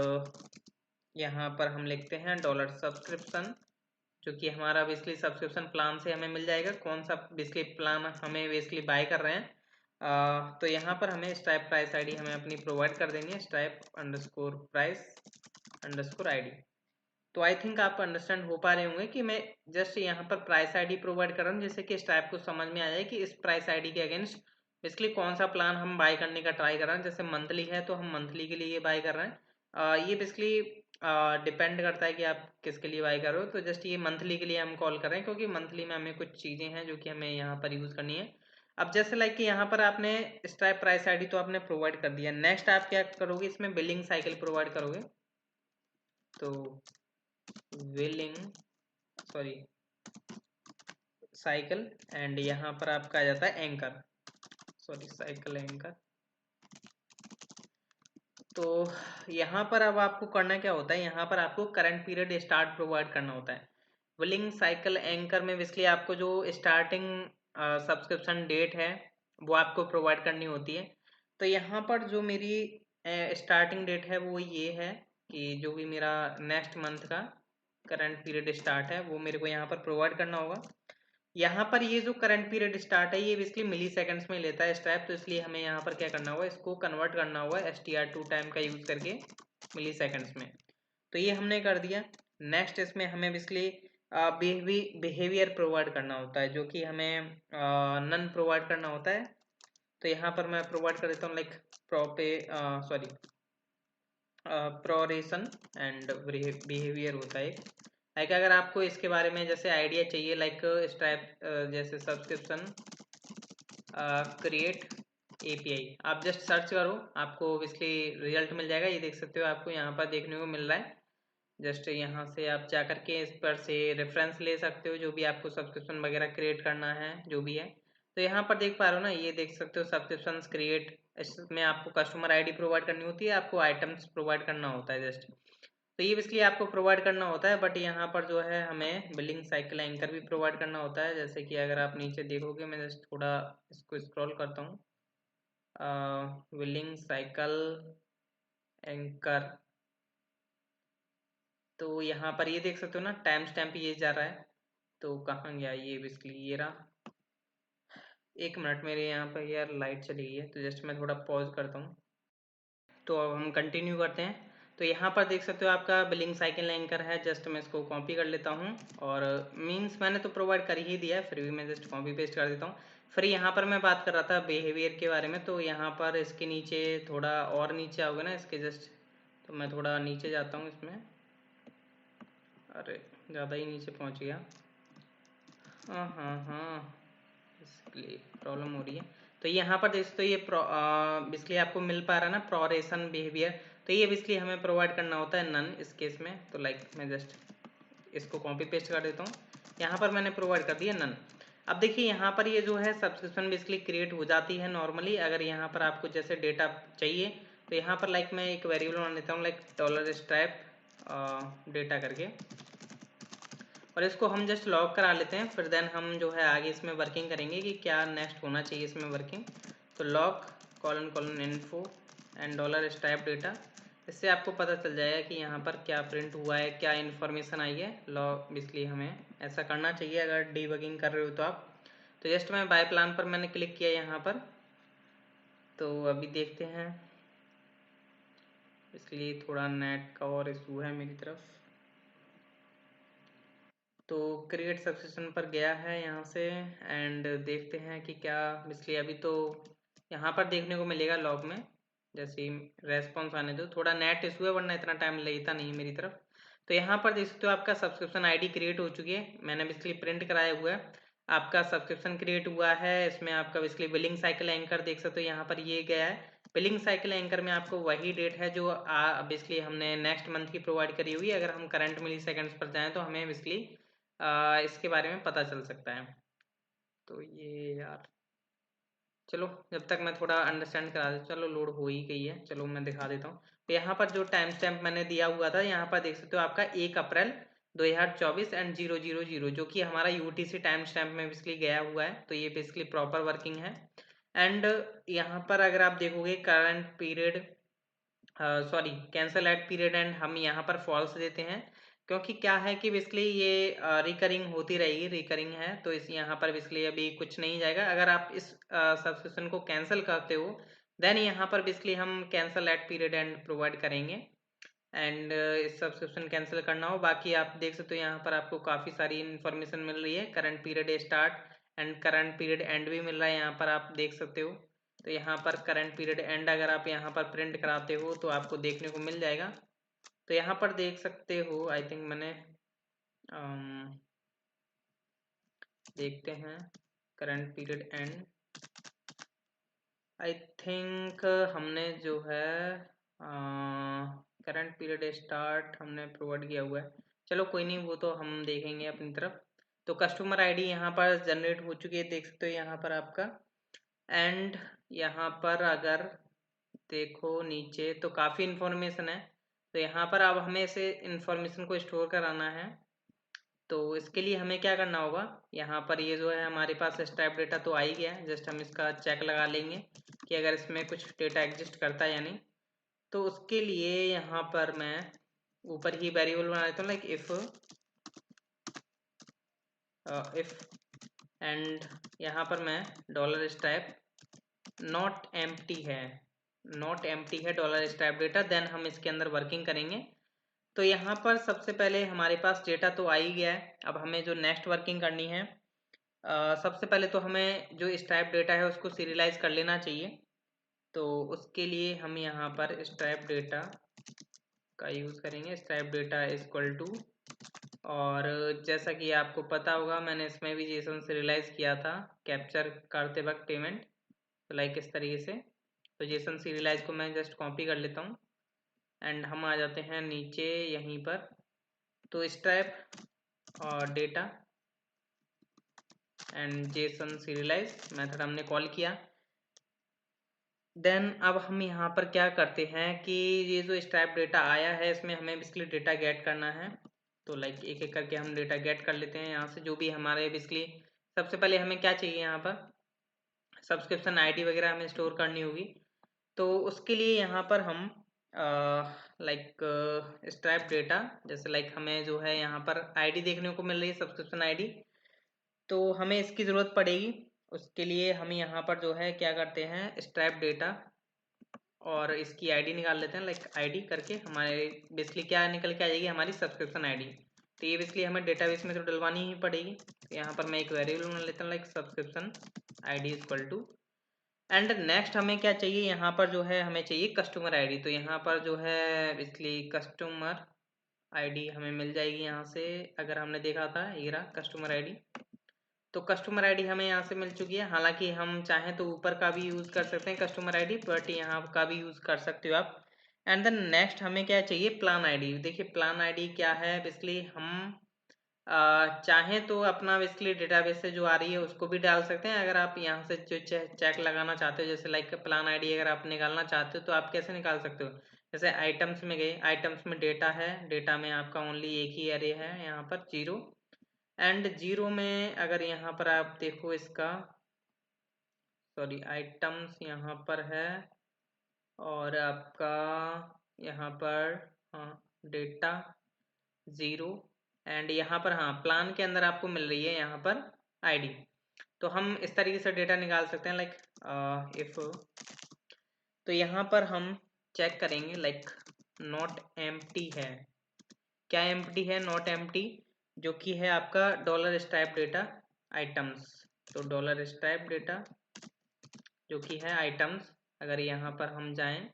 यहाँ पर हम लिखते हैं डॉलर सब्सक्रिप्शन, जो कि हमारा बेसिकली सब्सक्रिप्शन प्लान से हमें मिल जाएगा, कौन सा बेसिकली प्लान हमें बेसिकली बाय कर रहे हैं। तो यहाँ पर हमें स्ट्राइप प्राइस आईडी हमें अपनी प्रोवाइड कर देनी है, stripe underscore price underscore ID. तो आई थिंक आप अंडरस्टैंड हो पा रहे होंगे कि मैं जस्ट यहाँ पर प्राइस आईडी प्रोवाइड कर रहा हूँ, जिससे कि स्ट्राइप को समझ में आ जाए कि इस प्राइस आईडी के अगेंस्ट बेसिकली कौन सा प्लान हम बाय करने का ट्राई कर रहे हैं। जैसे मंथली है तो हम मंथली के लिए ये बाय कर रहे हैं। ये बेसिकली डिपेंड करता है कि आप किसके लिए बाय कर रहे हो। तो जस्ट ये मंथली के लिए हम कॉल कर रहे हैं, क्योंकि मंथली में हमें कुछ चीज़ें हैं जो कि हमें यहाँ पर यूज़ करनी है। अब जैसे लाइक कि यहाँ पर आपने स्ट्राइप प्राइस आईडी तो आपने प्रोवाइड कर दिया, नेक्स्ट आप क्या करोगे, इसमें बिलिंग साइकिल प्रोवाइड करोगे। तो बिलिंग सॉरी साइकिल, एंड यहाँ पर आपका आ जाता है एंकर, सॉरी साइकिल एंकर। तो यहाँ पर अब आपको करना क्या होता है, यहाँ पर आपको करंट पीरियड स्टार्ट प्रोवाइड करना होता है। बिलिंग साइकिल एंकर में बेसिकली आपको जो स्टार्टिंग सब्सक्रिप्शन डेट है वो आपको प्रोवाइड करनी होती है। तो यहाँ पर जो मेरी स्टार्टिंग डेट है वो ये है कि जो भी मेरा नेक्स्ट मंथ का करंट पीरियड स्टार्ट है वो मेरे को यहाँ पर प्रोवाइड करना होगा। यहाँ पर ये जो करंट पीरियड स्टार्ट है ये बेसिकली मिली सेकेंड्स में लेता है स्ट्रैप, तो इसलिए हमें यहाँ पर क्या करना होगा, इसको कन्वर्ट करना होगा str2 टाइम का यूज़ करके मिली सेकेंड्स में। तो ये हमने कर दिया। नेक्स्ट इसमें हमें बेसिकली बिहेवियर प्रोवाइड करना होता है, जो कि हमें नन प्रोवाइड करना होता है। तो यहाँ पर मैं प्रोवाइड कर देता हूँ लाइक प्रोरेशन एंड बिहेवियर होता है। लाइक अगर आपको इसके बारे में जैसे आइडिया चाहिए, लाइक स्ट्राइप जैसे सब्सक्रिप्शन क्रिएट एपीआई, आप जस्ट सर्च करो, आपको ऑब्वियसली रिजल्ट मिल जाएगा। ये देख सकते हो, आपको यहाँ पर देखने को मिल रहा है। जस्ट यहाँ से आप जा करके इस पर से रेफरेंस ले सकते हो, जो भी आपको सब्सक्रिप्शन वगैरह क्रिएट करना है जो भी है। तो यहाँ पर देख पा रहे हो ना, ये देख सकते हो सब्सक्रिप्शन क्रिएट, इसमें आपको कस्टमर आईडी प्रोवाइड करनी होती है, आपको आइटम्स प्रोवाइड करना होता है जस्ट। तो ये इसलिए आपको प्रोवाइड करना होता है, बट यहाँ पर जो है हमें बिलिंग साइकिल एंकर भी प्रोवाइड करना होता है। जैसे कि अगर आप नीचे देखोगे, मैं जस्ट थोड़ा इसको स्क्रॉल करता हूँ, बिलिंग साइकिल एंकर। तो यहाँ पर ये देख सकते हो ना, टाइम स्टैम्प ये जा रहा है। तो कहाँ गया ये, बेसिकली ये रहा। एक मिनट, मेरे यहाँ पर यार लाइट चली गई है, तो जस्ट मैं थोड़ा पॉज करता हूँ। तो अब हम कंटिन्यू करते हैं। तो यहाँ पर देख सकते हो आपका बिलिंग साइकिल एंकर है। जस्ट मैं इसको कॉपी कर लेता हूँ, और मीन्स मैंने तो प्रोवाइड कर ही दिया है, फिर भी मैं जस्ट कॉपी पेस्ट कर देता हूँ। फिर यहाँ पर मैं बात कर रहा था बिहेवियर के बारे में, तो यहाँ पर इसके नीचे थोड़ा और नीचे आओगे ना इसके जस्ट, तो मैं थोड़ा नीचे जाता हूँ इसमें। अरे ज़्यादा ही नीचे पहुँच गया। हाँ हाँ हाँ, इसलिए प्रॉब्लम हो रही है। तो यहाँ पर देख सकते हो, ये बेसिकली आपको मिल पा रहा है ना प्रोरेशन बिहेवियर। तो ये बेसिकली हमें प्रोवाइड करना होता है नन इस केस में। तो लाइक मैं जस्ट इसको कॉपी पेस्ट कर देता हूँ, यहाँ पर मैंने प्रोवाइड कर दिया नन। अब देखिए यहाँ पर ये जो है सब्सक्रिप्शन बेसिकली क्रिएट हो जाती है नॉर्मली। अगर यहाँ पर आपको जैसे डेटा चाहिए, तो यहाँ पर लाइक मैं एक वेरिएबल बना लेता हूँ, लाइक $स्ट्रैप डेटा करके, और इसको हम जस्ट लॉग करा लेते हैं। फिर देन हम जो है आगे इसमें वर्किंग करेंगे कि क्या नेक्स्ट होना चाहिए इसमें वर्किंग। तो log : info and $strap data, इससे आपको पता चल जाएगा कि यहाँ पर क्या प्रिंट हुआ है, क्या इन्फॉर्मेशन आई है। लॉग बेसिकली हमें ऐसा करना चाहिए अगर डीबगिंग कर रहे हो तो आप। तो जस्ट मैं बाय प्लान पर मैंने क्लिक किया यहाँ पर। तो अभी देखते हैं, इसलिए थोड़ा नेट का और इशू है मेरी तरफ। तो क्रिएट सब्सक्रिप्शन पर गया है यहाँ से, एंड देखते हैं कि क्या इसलिए अभी तो यहाँ पर देखने को मिलेगा लॉग में। जैसे ही रेस्पॉन्स आने दो, थोड़ा नेट इशू है, वरना इतना टाइम लगता नहीं मेरी तरफ। तो यहाँ पर देख सकते हो आपका सब्सक्रिप्शन आईडी क्रिएट हो चुकी है, मैंने बेसिकली प्रिंट कराया हुआ है। आपका सब्सक्रिप्शन क्रिएट हुआ है, इसमें आपका बेसिकली बिलिंग साइकिल एंकर देख सकते हो यहाँ पर ये गया है। बिलिंग साइकिल एंकर में आपको वही डेट है जो बेसिकली हमने नेक्स्ट मंथ की प्रोवाइड करी हुई है। अगर हम करंट मिली सेकेंड्स पर जाएँ तो हमें बेसिकली इसके बारे में पता चल सकता है। तो ये यार, चलो जब तक मैं थोड़ा अंडरस्टैंड करा देता, चलो लोड हो ही गई है, चलो मैं दिखा देता हूँ। तो यहाँ पर जो टाइम स्टैम्प मैंने दिया हुआ था, यहाँ पर देख सकते हो आपका 1 अप्रैल 2024 एंड 000, जो कि हमारा यूटीसी टाइम स्टैम्प में बेसिकली गया हुआ है। तो ये बेसिकली प्रॉपर वर्किंग है। एंड यहाँ पर अगर आप देखोगे current period, sorry cancel at period end, हम यहाँ पर फॉल्स देते हैं, क्योंकि क्या है कि बेसिकली ये रिकरिंग होती रहेगी, रिकरिंग है। तो इस यहाँ पर बेसिकली अभी कुछ नहीं जाएगा। अगर आप इस सब्सक्रिप्शन को कैंसिल करते हो, देन यहाँ पर बेसिकली हम cancel at period end provide करेंगे। एंड इस सब्सक्रिप्शन कैंसिल करना हो, बाकी आप देख सकते हो यहाँ पर आपको काफ़ी सारी इन्फॉर्मेशन मिल रही है। Current period start and current period and भी मिल रहा है, यहाँ पर आप देख सकते हो। तो यहाँ पर करंट पीरियड एंड अगर आप यहाँ पर प्रिंट कराते हो तो आपको देखने को मिल जाएगा। तो यहाँ पर देख सकते हो, आई थिंक मैंने देखते हैं current period and, I think हमने जो है करंट पीरियड स्टार्ट हमने प्रोवाइड किया हुआ है। चलो कोई नहीं, वो तो हम देखेंगे अपनी तरफ। तो कस्टमर आईडी यहाँ पर जनरेट हो चुकी है, देख सकते हो यहाँ पर आपका। एंड यहाँ पर अगर देखो नीचे तो काफ़ी इन्फॉर्मेशन है। तो यहाँ पर अब हमें इसे इन्फॉर्मेशन को स्टोर कराना है। तो इसके लिए हमें क्या करना होगा, यहाँ पर ये जो है हमारे पास स्ट्रैप डेटा तो आ ही गया है। जस्ट हम इसका चेक लगा लेंगे कि अगर इसमें कुछ डेटा एग्जिस्ट करता है या नहीं। तो उसके लिए यहाँ पर मैं ऊपर ही वेरिएबल बना देता हूँ, लाइक इफ एंड यहाँ पर मैं डॉलर स्ट्राइप नॉट एम्प्टी है डॉलर स्ट्राइप डेटा, देन हम इसके अंदर वर्किंग करेंगे। तो यहाँ पर सबसे पहले हमारे पास डेटा तो आ ही गया है। अब हमें जो नेक्स्ट वर्किंग करनी है, सबसे पहले तो हमें जो स्ट्राइप डेटा है उसको सीरियलाइज कर लेना चाहिए। तो उसके लिए हम यहाँ पर स्ट्राइप डेटा का यूज़ करेंगे। Stripe data is equal to, और जैसा कि आपको पता होगा मैंने इसमें भी जेसन सीरियलाइज किया था कैप्चर करते वक्त पेमेंट, तो लाइक इस तरीके से। तो जेसन सीरियलाइज को मैं जस्ट कॉपी कर लेता हूँ एंड हम आ जाते हैं नीचे यहीं पर। तो स्ट्राइप और data and Jason serialised method हमने कॉल किया। देन अब हम यहाँ पर क्या करते हैं कि ये जो स्ट्राइप डेटा आया है इसमें हमें बेसिकली डेटा गेट करना है। तो लाइक एक एक करके हम डेटा गेट कर लेते हैं यहाँ से, जो भी हमारे बेसिकली सबसे पहले हमें क्या चाहिए, यहाँ पर सब्सक्रिप्शन आईडी वगैरह हमें स्टोर करनी होगी। तो उसके लिए यहाँ पर हम लाइक स्ट्राइप डेटा, जैसे लाइक हमें जो है यहाँ पर आईडी देखने को मिल रही है सब्सक्रिप्शन आईडी, तो हमें इसकी ज़रूरत पड़ेगी। उसके लिए हम यहाँ पर जो है क्या करते हैं, स्ट्राइप डेटा और इसकी आईडी निकाल लेते हैं, लाइक आईडी करके हमारे बेसिकली क्या निकल के आ जाएगी, हमारी सब्सक्रिप्शन आईडी। तो ये बेसिकली हमें डेटाबेस में तो डलवानी ही पड़ेगी। तो यहाँ पर मैं एक वेरिएबल बना लेता हूँ like subscription ID equal to, and next हमें क्या चाहिए, यहाँ पर जो है हमें चाहिए कस्टमर आईडी। तो यहाँ पर जो है बेसिकली कस्टमर आईडी हमें मिल जाएगी यहाँ से। अगर हमने देखा था ये रहा कस्टमर आईडी, तो कस्टमर आईडी हमें यहाँ से मिल चुकी है। हालांकि हम चाहें तो ऊपर का भी यूज़ कर सकते हैं कस्टमर आईडी, बट यहाँ का भी यूज़ कर सकते हो आप। एंड देन नेक्स्ट हमें क्या चाहिए, प्लान आईडी। देखिए प्लान आईडी क्या है, बेसिकली हम चाहें तो अपना बेसिकली डेटाबेस से जो आ रही है उसको भी डाल सकते हैं। अगर आप यहाँ से जो चेक लगाना चाहते हो, जैसे लाइक प्लान आईडी अगर आप निकालना चाहते हो तो आप कैसे निकाल सकते हो, जैसे आइटम्स में गए, आइटम्स में डेटा है, डेटा में आपका ओनली एक ही एरे है यहाँ पर 0, एंड 0 में अगर यहाँ पर आप देखो इसका, सॉरी आइटम्स यहाँ पर है और आपका यहाँ पर हाँ डेटा 0, एंड यहाँ पर हाँ प्लान के अंदर आपको मिल रही है यहाँ पर आईडी। तो हम इस तरीके से डेटा निकाल सकते हैं लाइक इफ, तो यहाँ पर हम चेक करेंगे लाइक नॉट एम्प्टी है, क्या एम्प्टी है, नॉट एम्प्टी, जो कि है आपका डॉलर स्ट्राइप डेटा आइटम्स। तो डॉलर स्ट्राइप डेटा जो कि है आइटम्स, अगर यहाँ पर हम जाएं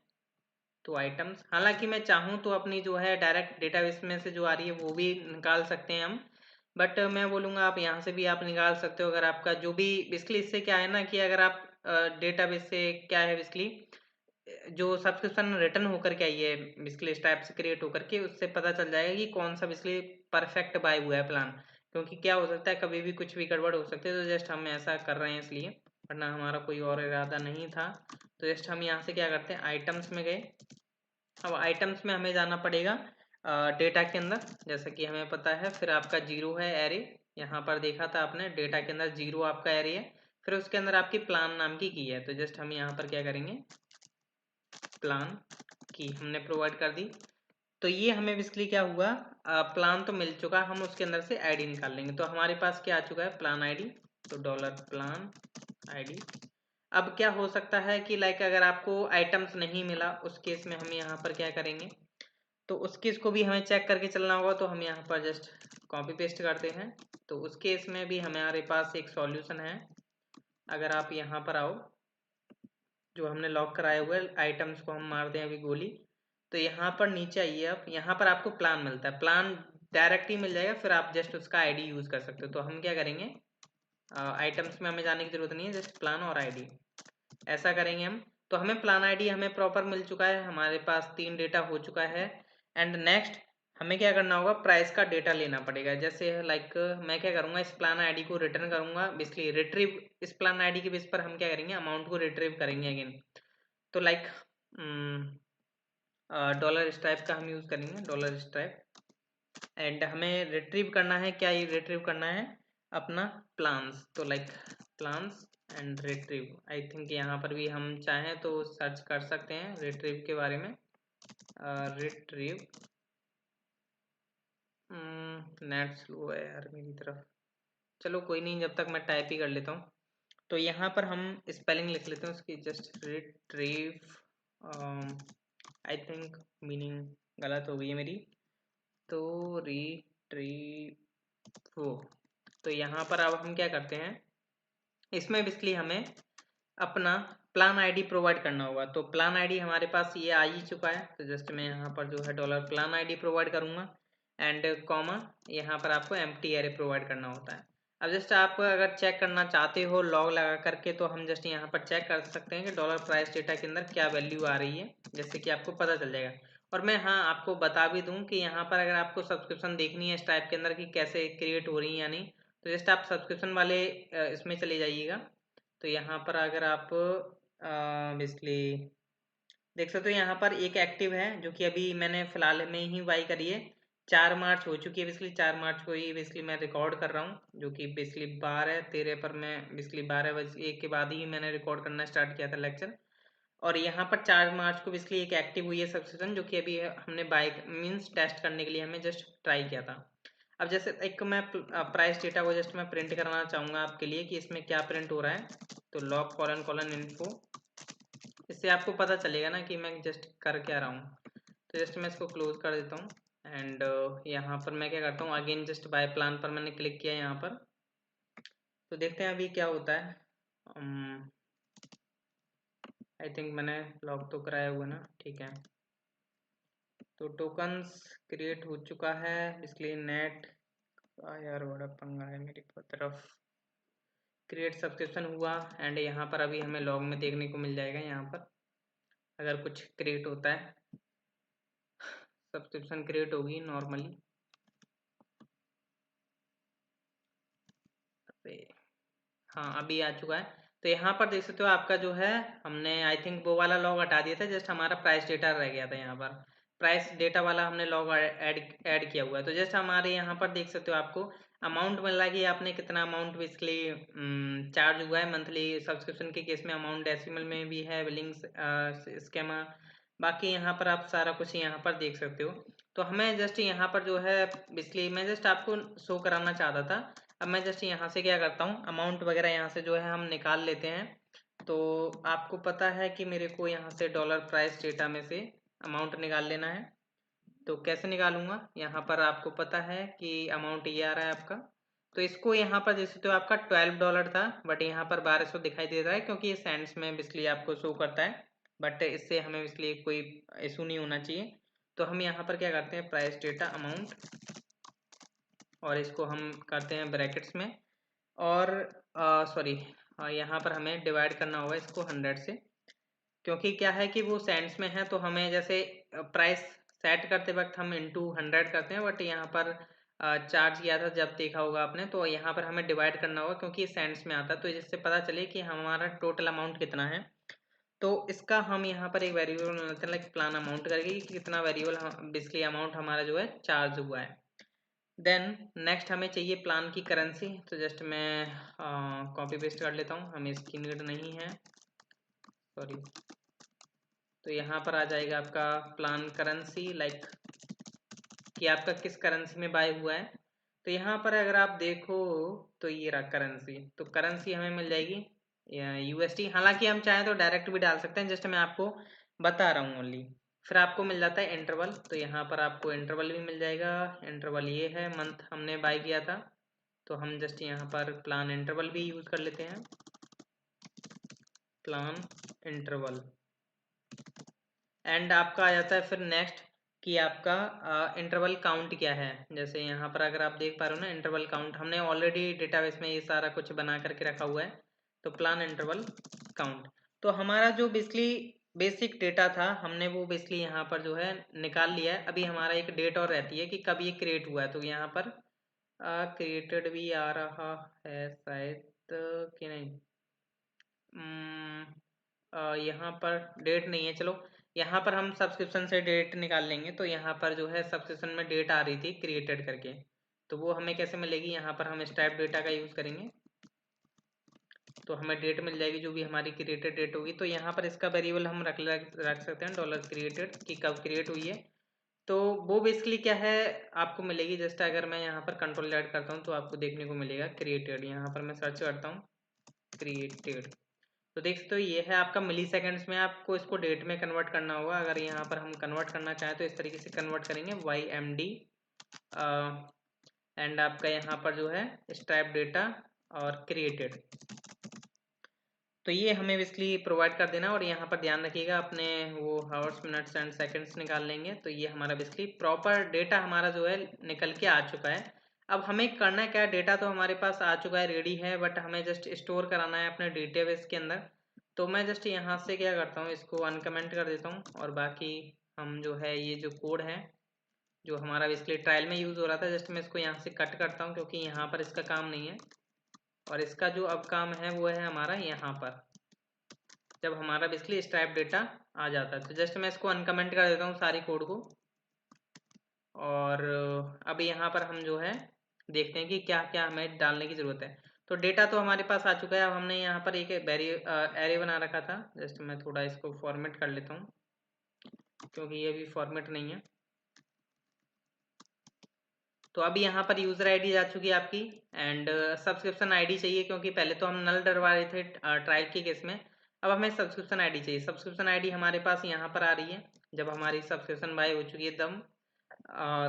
तो आइटम्स, हालांकि मैं चाहूँ तो अपनी जो है डायरेक्ट डेटाबेस में से जो आ रही है वो भी निकाल सकते हैं हम, बट मैं बोलूँगा आप यहाँ से भी आप निकाल सकते हो। अगर आपका जो भी बेसिकली इससे क्या है ना कि अगर आप डेटाबेस से क्या है बेसिकली जो सब्सक्रिप्शन रिटर्न होकर के आई है बेसिकली इस टाइप से क्रिएट होकर के, उससे पता चल जाएगा कि कौन सा बेसिकली परफेक्ट बाय हुआ है प्लान। क्योंकि क्या हो सकता है कभी भी कुछ भी गड़बड़ हो सकती है, तो जस्ट हम ऐसा कर रहे हैं इसलिए, वरना हमारा कोई और इरादा नहीं था। तो जस्ट हम यहाँ से क्या करते हैं, आइटम्स में गए। अब आइटम्स में हमें जाना पड़ेगा डेटा के अंदर, जैसा कि हमें पता है, फिर आपका 0 है एरे, यहाँ पर देखा था आपने डेटा के अंदर 0 आपका एरे है, फिर उसके अंदर आपकी प्लान नाम की है। तो जस्ट हम यहाँ पर क्या करेंगे, प्लान की हमने प्रोवाइड कर दी। तो ये हमें बेसिकली क्या हुआ, प्लान तो मिल चुका, हम उसके अंदर से आईडी निकाल लेंगे। तो हमारे पास क्या आ चुका है, प्लान आईडी, तो डॉलर प्लान आईडी। अब क्या हो सकता है कि लाइक अगर आपको आइटम्स नहीं मिला उस केस में हम यहाँ पर क्या करेंगे, तो उस केस को भी हमें चेक करके चलना होगा। तो हम यहाँ पर जस्ट कॉपी पेस्ट करते हैं। तो उस केस में भी हमारे पास एक सॉल्यूशन है। अगर आप यहाँ पर आओ, जो हमने लॉक कराए हुए आइटम्स को हम मारते हैं अभी गोली, तो यहाँ पर नीचे आइए आप, यहाँ पर आपको प्लान मिलता है, प्लान डायरेक्ट ही मिल जाएगा, फिर आप जस्ट उसका आईडी यूज़ कर सकते हो। तो हम क्या करेंगे, आइटम्स में हमें जाने की जरूरत नहीं है, जस्ट प्लान और आईडी ऐसा करेंगे हम। तो हमें प्लान आईडी हमें प्रॉपर मिल चुका है, हमारे पास 3 डेटा हो चुका है। एंड नेक्स्ट हमें क्या करना होगा, प्राइस का डेटा लेना पड़ेगा। जैसे लाइक मैं क्या करूँगा, इस प्लान आईडी को रिटर्न करूँगा, बेसिकली रिट्रीव, इस प्लान आईडी के बेस पर हम क्या करेंगे, अमाउंट को रिट्रीव करेंगे अगेन। तो लाइक डॉलर स्ट्राइप का हम यूज़ करेंगे, डॉलर स्ट्राइप, एंड हमें रिट्रीव करना है, क्या ये रिट्रीव करना है अपना प्लान्स। तो like plans and retrieve, I think यहाँ पर भी हम चाहें तो सर्च कर सकते हैं रिट्रीव के बारे में। रिट्रीव, नेट स्लो है यार मेरी तरफ, चलो कोई नहीं, जब तक मैं टाइप ही कर लेता हूँ। तो यहाँ पर हम स्पेलिंग लिख लेते हैं उसकी, just retrieve, I think meaning गलत हो गई है मेरी, तो रिट्रीव। तो यहाँ पर अब हम क्या करते हैं, इसमें बेसिकली हमें अपना प्लान आईडी प्रोवाइड करना होगा। तो प्लान आईडी हमारे पास ये आ ही चुका है, तो जस्ट मैं यहाँ पर जो है डॉलर प्लान आईडी प्रोवाइड करूँगा एंड कॉमा, यहाँ पर आपको एम्प्टी एरे प्रोवाइड करना होता है। अब जस्ट आप अगर चेक करना चाहते हो लॉग लगा करके, तो हम जस्ट यहाँ पर चेक कर सकते हैं कि डॉलर प्राइस डेटा के अंदर क्या वैल्यू आ रही है, जैसे कि आपको पता चल जाएगा। और मैं हाँ आपको बता भी दूँ कि यहाँ पर अगर आपको सब्सक्रिप्शन देखनी है इस टाइप के अंदर कि कैसे क्रिएट हो रही है या नहीं, तो जस्ट आप सब्सक्रिप्शन वाले इसमें चले जाइएगा। तो यहाँ पर अगर आप बेसिकली देख सकते हो, यहाँ पर एक एक्टिव है जो कि अभी मैंने फिलहाल में ही बाई करी है, 4 मार्च हो चुकी है। बेसिकली 4 मार्च को ही बेसिकली मैं रिकॉर्ड कर रहा हूँ, जो कि बेसिकली 12-13 पर मैं बेसिकली 12 बजे 1 के बाद ही मैंने रिकॉर्ड करना स्टार्ट किया था लेक्चर। और यहाँ पर 4 मार्च को बेसिकली एक एक्टिव हुई है सब्सक्रिप्शन, जो कि अभी हमने बाई मीन्स टेस्ट करने के लिए हमें जस्ट ट्राई किया था। अब जैसे एक मैं प्राइस डेटा को जस्ट मैं प्रिंट कराना चाहूँगा आपके लिए कि इसमें क्या प्रिंट हो रहा है। तो लॉग कॉलन कॉलन इन्फो, इससे आपको पता चलेगा ना कि मैं जस्ट कर क्या रहा हूँ। तो जस्ट मैं इसको क्लोज कर देता हूँ एंड यहाँ पर मैं क्या करता हूँ, अगेन जस्ट बाय प्लान पर मैंने क्लिक किया यहाँ पर। तो देखते हैं अभी क्या होता है। आई थिंक मैंने लॉग तो कराया हुआ ना, ठीक है। तो टोकन्स क्रिएट हो चुका है, इसलिए नेट यार बड़ा पंगा है मेरी तरफ। क्रिएट सब्सक्रिप्शन हुआ एंड यहाँ पर अभी हमें लॉग में देखने को मिल जाएगा, यहाँ पर अगर कुछ क्रिएट होता है, सब्सक्रिप्शन क्रिएट होगी नॉर्मली। हाँ अभी आ चुका है। तो यहाँ पर देख सकते हो आपका जो है, हमने आई थिंक वो वाला लॉग हटा दिया था, जस्ट हमारा प्राइस डेटा रह गया था। यहाँ पर प्राइस डेटा वाला हमने लॉग ऐड किया हुआ है। तो जस्ट हमारे यहाँ पर देख सकते हो आपको अमाउंट मिल रहा है कि आपने कितना अमाउंट बेसिकली चार्ज हुआ है मंथली सब्सक्रिप्शन के केस में। अमाउंट डेसिमल में भी है, बिलिंग्स स्केमा, बाकी यहाँ पर आप सारा कुछ यहाँ पर देख सकते हो। तो हमें जस्ट यहाँ पर जो है बेसिकली मैं जस्ट आपको शो कराना चाहता था। अब मैं जस्ट यहाँ से क्या करता हूँ, अमाउंट वगैरह यहाँ से जो है हम निकाल लेते हैं। तो आपको पता है कि मेरे को यहाँ से डॉलर प्राइस डेटा में से अमाउंट निकाल लेना है। तो कैसे निकालूंगा, यहाँ पर आपको पता है कि अमाउंट ये आ रहा है आपका। तो इसको यहाँ पर जैसे तो आपका $12 था, बट यहाँ पर 1200 दिखाई दे रहा है क्योंकि ये सेंट्स में बिजली आपको शो करता है। बट इससे हमें इसलिए कोई इशू नहीं होना चाहिए। तो हम यहाँ पर क्या करते हैं, प्राइस डेटा अमाउंट, और इसको हम करते हैं ब्रैकेट्स में, और सॉरी यहाँ पर हमें डिवाइड करना होगा इसको 100 से, क्योंकि क्या है कि वो सेंट्स में है। तो हमें जैसे प्राइस सेट करते वक्त हम इंटू 100 करते हैं, बट यहाँ पर चार्ज किया था जब देखा होगा आपने, तो यहाँ पर हमें डिवाइड करना होगा क्योंकि सेंट्स में आता है, तो जिससे पता चले कि हमारा टोटल अमाउंट कितना है। तो इसका हम यहाँ पर एक वेरिएबल बनाते हैं, लाइक प्लान अमाउंट करके कि कितना वेरिएबल बेसिकली अमाउंट हमारा जो है चार्ज हुआ है। देन नेक्स्ट हमें चाहिए प्लान की करेंसी। तो जस्ट मैं कॉपी पेस्ट कर लेता हूँ, हमें इसकी नीड नहीं है, सॉरी। तो यहाँ पर आ जाएगा आपका प्लान करेंसी, लाइक कि आपका किस करेंसी में बाय हुआ है। तो यहाँ पर अगर आप देखो तो ये रहा करेंसी, तो करेंसी हमें मिल जाएगी यूएसडी। हालांकि हम चाहें तो डायरेक्ट भी डाल सकते हैं, जस्ट मैं आपको बता रहा हूँ ओनली। फिर आपको मिल जाता है इंटरवल, तो यहाँ पर आपको इंटरवल भी मिल जाएगा। इंटरवल ये है, मंथ हमने बाय किया था, तो हम जस्ट यहाँ पर प्लान इंटरवल भी यूज़ कर लेते हैं, प्लान इंटरवल। एंड आपका आ जाता है फिर नेक्स्ट कि आपका इंटरवल काउंट क्या है। जैसे यहाँ पर अगर आप देख पा रहे हो ना, इंटरवल काउंट हमने ऑलरेडी डेटाबेस में ये सारा कुछ बना करके रखा हुआ है। तो प्लान इंटरवल काउंट, तो हमारा जो बेसिकली बेसिक डेटा था हमने वो बेसिकली यहाँ पर जो है निकाल लिया है। अभी हमारा एक डेट और रहती है कि कब ये क्रिएट हुआ है, तो यहाँ पर क्रिएटेड भी आ रहा है शायद कि नहीं, यहाँ पर डेट नहीं है। चलो यहाँ पर हम सब्सक्रिप्शन से डेट निकाल लेंगे। तो यहाँ पर जो है सब्सक्रिप्शन में डेट आ रही थी क्रिएटेड करके, तो वो हमें कैसे मिलेगी, यहाँ पर हम स्टाइप डेटा का यूज़ करेंगे, तो हमें डेट मिल जाएगी जो भी हमारी क्रिएटेड डेट होगी। तो यहाँ पर इसका वेरिएबल हम रख सकते हैं डॉलर क्रिएटेड कि कब क्रिएट हुई है। तो वो बेसिकली क्या है आपको मिलेगी। जस्ट अगर मैं यहाँ पर कंट्रोल ऐड करता हूँ तो आपको देखने को मिलेगा क्रिएटेड। यहाँ पर मैं सर्च करता हूँ क्रिएटेड, तो देख सकते हो ये है आपका मिली सेकेंड्स में। आपको इसको डेट में कन्वर्ट करना होगा। अगर यहाँ पर हम कन्वर्ट करना चाहें तो इस तरीके से कन्वर्ट करेंगे YMD एंड आपका यहाँ पर जो है स्ट्राइप डेटा और क्रिएटेड, तो ये हमें बेसिकली प्रोवाइड कर देना। और यहाँ पर ध्यान रखिएगा अपने वो हावर्स मिनट्स एंड सेकंड्स निकाल लेंगे। तो ये हमारा बेसिकली प्रॉपर डेटा हमारा जो है निकल के आ चुका है। अब हमें करना क्या है, डेटा तो हमारे पास आ चुका है, रेडी है, बट हमें जस्ट स्टोर कराना है अपने डेटाबेस के अंदर। तो मैं जस्ट यहाँ से क्या करता हूँ, इसको अनकमेंट कर देता हूँ और बाकी हम जो है ये जो कोड है जो हमारा बेसिकली ट्रायल में यूज़ हो रहा था, जस्ट मैं इसको यहाँ से कट करता हूँ क्योंकि यहाँ पर इसका काम नहीं है। और इसका जो अब काम है वो है हमारा यहाँ पर जब हमारा बेसिकली स्ट्राइप डेटा आ जाता है। तो जस्ट मैं इसको अनकमेंट कर देता हूँ सारी कोड को। और अब यहाँ पर हम जो है देखते हैं कि क्या क्या हमें डालने की ज़रूरत है। तो डेटा तो हमारे पास आ चुका है। अब हमने यहाँ पर एक एरे बना रखा था। जस्ट मैं थोड़ा इसको फॉर्मेट कर लेता हूँ क्योंकि ये भी फॉर्मेट नहीं है। तो अब यहाँ पर यूज़र आईडी जा चुकी है आपकी एंड सब्सक्रिप्शन आईडी चाहिए क्योंकि पहले तो हम नल डलवा रहे थे ट्रायल के केस में। अब हमें सब्सक्रिप्शन आईडी चाहिए। सब्सक्रिप्शन आईडी हमारे पास यहाँ पर आ रही है जब हमारी सब्सक्रिप्शन बाय हो चुकी है एकदम।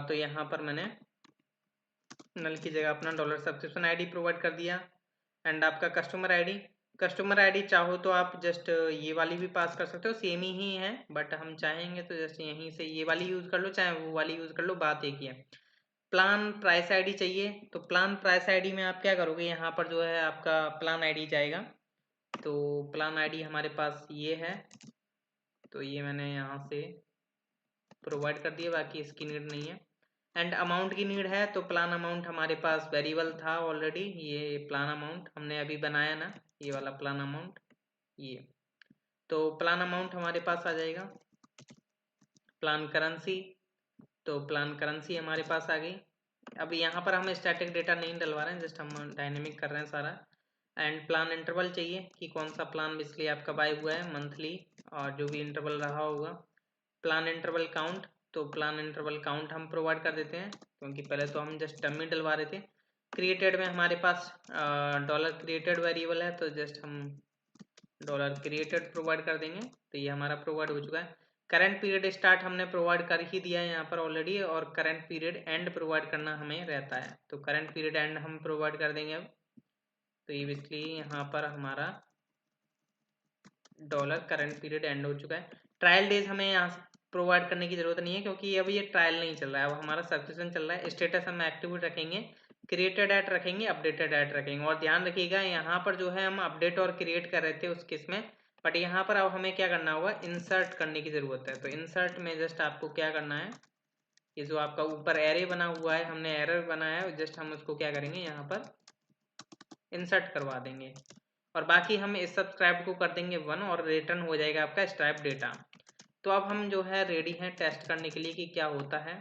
तो यहाँ पर मैंने नल की जगह अपना डॉलर सब्सक्रिप्शन आईडी प्रोवाइड कर दिया एंड आपका कस्टमर आईडी चाहो तो आप जस्ट ये वाली भी पास कर सकते हो, सेम ही है, बट हम चाहेंगे तो जस्ट यहीं से ये वाली यूज़ कर लो चाहे वो वाली यूज़ कर लो, बात एक ही है। प्लान प्राइस आईडी चाहिए। तो प्लान प्राइस आईडी में आप क्या करोगे, यहाँ पर जो है आपका प्लान आईडी जाएगा। तो प्लान आईडी हमारे पास ये है, तो ये मैंने यहाँ से प्रोवाइड कर दिया, बाकी इसकी नीड नहीं है। एंड अमाउंट की नीड है तो प्लान अमाउंट हमारे पास वेरिएबल था ऑलरेडी, ये प्लान अमाउंट हमने अभी बनाया ना, ये वाला प्लान अमाउंट ये। तो प्लान अमाउंट हमारे पास आ जाएगा। प्लान करेंसी, तो प्लान करेंसी हमारे पास आ गई। अब यहाँ पर हम स्टैटिक डेटा नहीं डलवा रहे हैं, जस्ट हम डायनेमिक कर रहे हैं सारा। एंड प्लान इंटरवल चाहिए कि कौन सा प्लान बेसिकली आपका बाय हुआ है, मंथली और जो भी इंटरवल रहा होगा। प्लान इंटरवल काउंट, तो प्लान इंटरवल काउंट हम प्रोवाइड कर देते हैं क्योंकि पहले तो हम जस्ट डमी डलवा रहे थे। क्रिएटेड में हमारे पास डॉलर क्रिएटेड वेरिएबल है, तो जस्ट हम डॉलर क्रिएटेड प्रोवाइड कर देंगे। तो ये हमारा प्रोवाइड हो चुका है। करंट पीरियड स्टार्ट हमने प्रोवाइड कर ही दिया है यहाँ पर ऑलरेडी, और करंट पीरियड एंड प्रोवाइड करना हमें रहता है। तो करंट पीरियड एंड हम प्रोवाइड कर देंगे अब। तो ये बेसिकली यहाँ पर हमारा डॉलर करंट पीरियड एंड हो चुका है। ट्रायल डेज हमें यहाँ से प्रोवाइड करने की ज़रूरत नहीं है क्योंकि अभी ये ट्रायल नहीं चल रहा है, अब हमारा सब्सक्रिप्शन चल रहा है। स्टेटस हम एक्टिव रखेंगे, क्रिएटेड ऐड रखेंगे, अपडेटेड ऐड रखेंगे। और ध्यान रखिएगा यहाँ पर जो है हम अपडेट और क्रिएट कर रहे थे उस केस में, बट यहाँ पर अब हमें क्या करना होगा, इंसर्ट करने की ज़रूरत है। तो इंसर्ट में जस्ट आपको क्या करना है, ये जो आपका ऊपर एरे बना हुआ है, हमने एरर बनाया है, जस्ट हम उसको क्या करेंगे यहाँ पर इंसर्ट करवा देंगे। और बाकी हम इस सब्सक्राइब को कर देंगे 1 और रिटर्न हो जाएगा आपका स्ट्राइप डेटा। तो अब हम जो है रेडी हैं टेस्ट करने के लिए कि क्या होता है।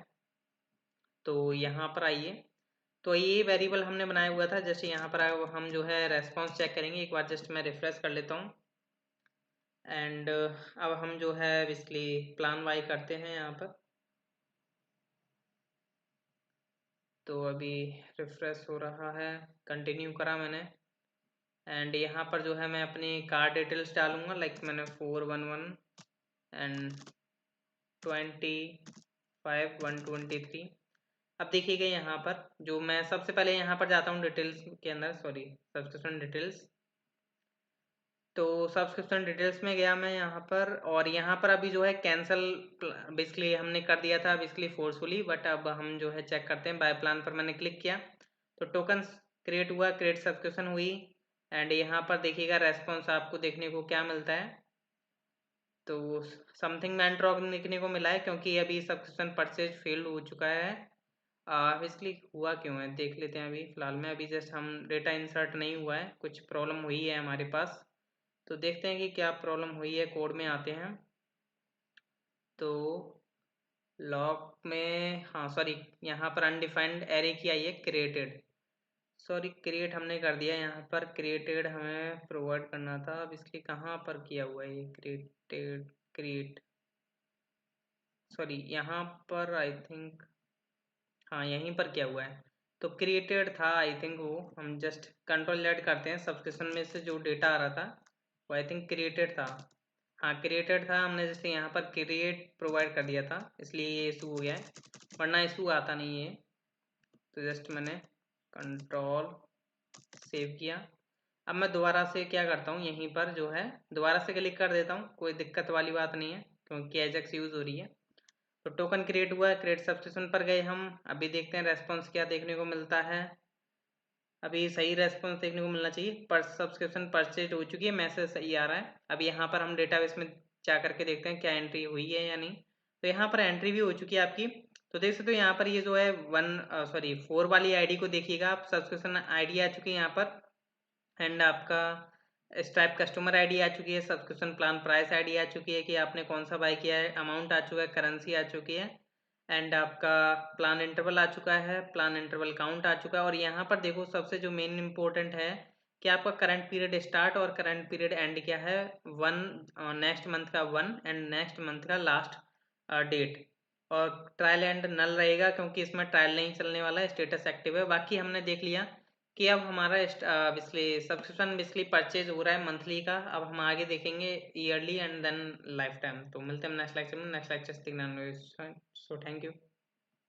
तो यहाँ पर आइए, तो ये वेरिएबल हमने बनाया हुआ था, जैसे यहाँ पर हम जो है रेस्पॉन्स चेक करेंगे एक बार। जस्ट मैं रिफ्रेश कर लेता हूँ एंड अब हम जो है बेसिकली प्लान वाई करते हैं यहाँ पर। तो अभी रिफ्रेश हो रहा है, कंटिन्यू करा मैंने एंड यहाँ पर जो है मैं अपनी कार्ड डिटेल्स डालूंगा, लाइक मैंने 411 एंड 25 123। अब देखिएगा यहाँ पर जो मैं सबसे पहले यहाँ पर जाता हूँ डिटेल्स के अंदर, सॉरी सब्सक्रिप्शन डिटेल्स। तो सब्सक्रिप्शन डिटेल्स में गया मैं यहाँ पर, और यहाँ पर अभी जो है कैंसिल बेसिकली हमने कर दिया था बेसिकली फोर्सफुली, बट अब हम जो है चेक करते हैं। बाय प्लान पर मैंने क्लिक किया तो टोकन क्रिएट हुआ, क्रिएट सब्सक्रिप्शन हुई एंड यहाँ पर देखिएगा रेस्पॉन्स आपको देखने को क्या मिलता है। तो समथिंग मैंट रॉक देखने को मिला है क्योंकि अभी सब्सक्रिप्शन परचेज फेल्ड हो चुका है। बेसिकली हुआ क्यों है देख लेते हैं। अभी फिलहाल में अभी जस्ट हम डेटा इंसर्ट नहीं हुआ है, कुछ प्रॉब्लम हुई है हमारे पास, तो देखते हैं कि क्या प्रॉब्लम हुई है। कोड में आते हैं तो लॉग में, हाँ सॉरी यहाँ पर अनडिफाइंड एरे की आई है क्रिएटेड, सॉरी क्रिएट हमने कर दिया। यहाँ पर क्रिएटेड हमें प्रोवाइड करना था, अब इसके कहाँ पर किया हुआ है ये क्रिएटेड, क्रिएट सॉरी यहाँ पर आई थिंक, हाँ यहीं पर क्या हुआ है, तो क्रिएटेड था आई थिंक, वो हम जस्ट कंट्रोल Z करते हैं, सब्सक्रिप्शन में से जो डेटा आ रहा था वो आई थिंक क्रिएटेड था। हाँ क्रिएटेड था, हमने जैसे यहाँ पर क्रिएट प्रोवाइड कर दिया था, इसलिए ये इशू हो गया है, वरना इशू आता नहीं है। तो जस्ट मैंने कंट्रोल सेव किया। अब मैं दोबारा से क्या करता हूँ, यहीं पर जो है दोबारा से क्लिक कर देता हूँ, कोई दिक्कत वाली बात नहीं है क्योंकि एजेक्स यूज़ हो रही है। तो टोकन क्रिएट हुआ है, क्रिएट सब्सक्रिप्शन पर गए हम, अभी देखते हैं रेस्पॉन्स क्या देखने को मिलता है। अभी सही रेस्पॉन्स देखने को मिलना चाहिए, पर सब्सक्रिप्शन परचेज हो चुकी है, मैसेज सही आ रहा है। अब यहाँ पर हम डेटाबेस में जा करके देखते हैं क्या एंट्री हुई है या नहीं। तो यहाँ पर एंट्री भी हो चुकी है आपकी। तो देख सकते हो यहाँ पर ये जो है 4 वाली आईडी को देखिएगा आप, सब्सक्रिप्शन आईडी आ चुकी है यहाँ पर, एंड आपका स्ट्राइप कस्टमर आईडी आ चुकी है, सब्सक्रिप्शन प्लान प्राइस आईडी आ चुकी है कि आपने कौन सा बाय किया है, अमाउंट आ चुका है, करेंसी आ चुकी है, एंड आपका प्लान इंटरवल आ चुका है, प्लान इंटरवल काउंट आ चुका है। और यहाँ पर देखो सबसे जो मेन इंपॉर्टेंट है कि आपका करंट पीरियड स्टार्ट और करंट पीरियड एंड क्या है, नेक्स्ट मंथ का 1 एंड नेक्स्ट मंथ का लास्ट डेट। और ट्रायल एंड नल रहेगा क्योंकि इसमें ट्रायल नहीं चलने वाला है, स्टेटस एक्टिव है। बाकी हमने देख लिया कि अब हमारा बिजली सब्सक्रिप्शन बिजली परचेज हो रहा है मंथली का। अब हम आगे देखेंगे yearly and then lifetime. तो मिलते हैं नेक्स्ट लेक्चर में, नेक्स्ट लेक्चर से। So thank you.